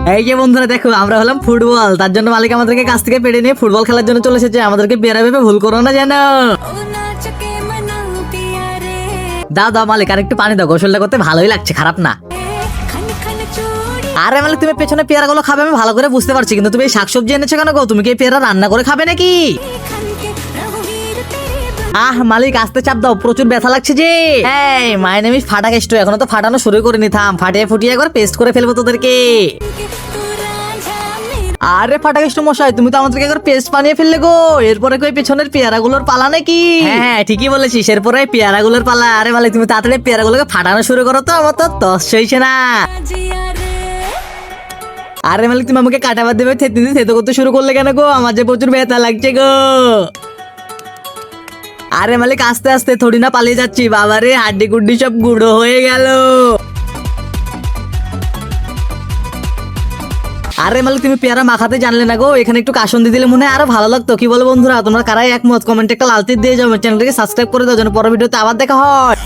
এই যে বন্ধুরা দেখো, আমরা হলাম ফুটবল, তার জন্য মালিক আমাদেরকে কাছ থেকে পেড়ে নিয়ে ফুটবল খেলার জন্য চলে এসেছে। আমাদেরকে পেয়ারা ভেবে ভুল করো না যেন। দাও দাও মালিক, আর একটু পানি দাও, গোসলটা করতে ভালোই লাগছে, খারাপ না। আরে মালিক, তুমি পেছনে পেয়ারা গুলো খাবে আমি ভালো করে বুঝতে পারছি, কিন্তু তুমি এই শাকসবজি এনেছো কেন গো? তুমি কি এই পেয়ারা রান্না করে খাবে নাকি? মালিক আস্তে চাপ দাও, প্রচুর ব্যথা লাগছে যে। এই মাই নেম ইজ ফাটা কেষ্ট, এখনো তো ফাটানো শুরু করিনি, থাম, ফাটিয়ে ফুটিয়ে একবার পেস্ট করে ফেলবো তোদেরকে। আরে ফাটা কেষ্ট মশাই, তুমি তো আমাদেরকে একবার পেস্ট বানিয়ে ফেললে গো। এরপরে কই পেছনের পেয়ারা গুলোর পালা নাকি? হ্যাঁ ঠিকই বলেছিস, এরপরে পেয়ারা গুলোর পালা। আরে মালিক তুমি তাড়াতাড়ি পেয়ারা গুলোকে ফাটানো শুরু করো তো, আমার তো তস সইছে না। আরে মালিক তুমি আমাকে কাটাবার দেবে থেতো করতে শুরু করলে কেন গো? আমার যে প্রচুর ব্যথা লাগছে গো। আরে মালিক আস্তে আস্তে, থোড়ি না পালিয়ে যাচ্ছি, বাবারে হাড্ডি গুড্ডি সব গুঁড়ো হয়ে গেল। আরে মালিক তুমি পেয়ারা মাখাতে জানলে না গো, এখানে একটু কাসুন্দি দিলে মনে হয় আরো ভালো লাগতো। কি বলো বন্ধুরা, তোমরা কারাই একমত? কমেন্টে একটা লাল তীর দিয়ে যাও, চ্যানেলটাকে সাবস্ক্রাইব করে দাও যেন পরের ভিডিওতে আবার দেখা হয়।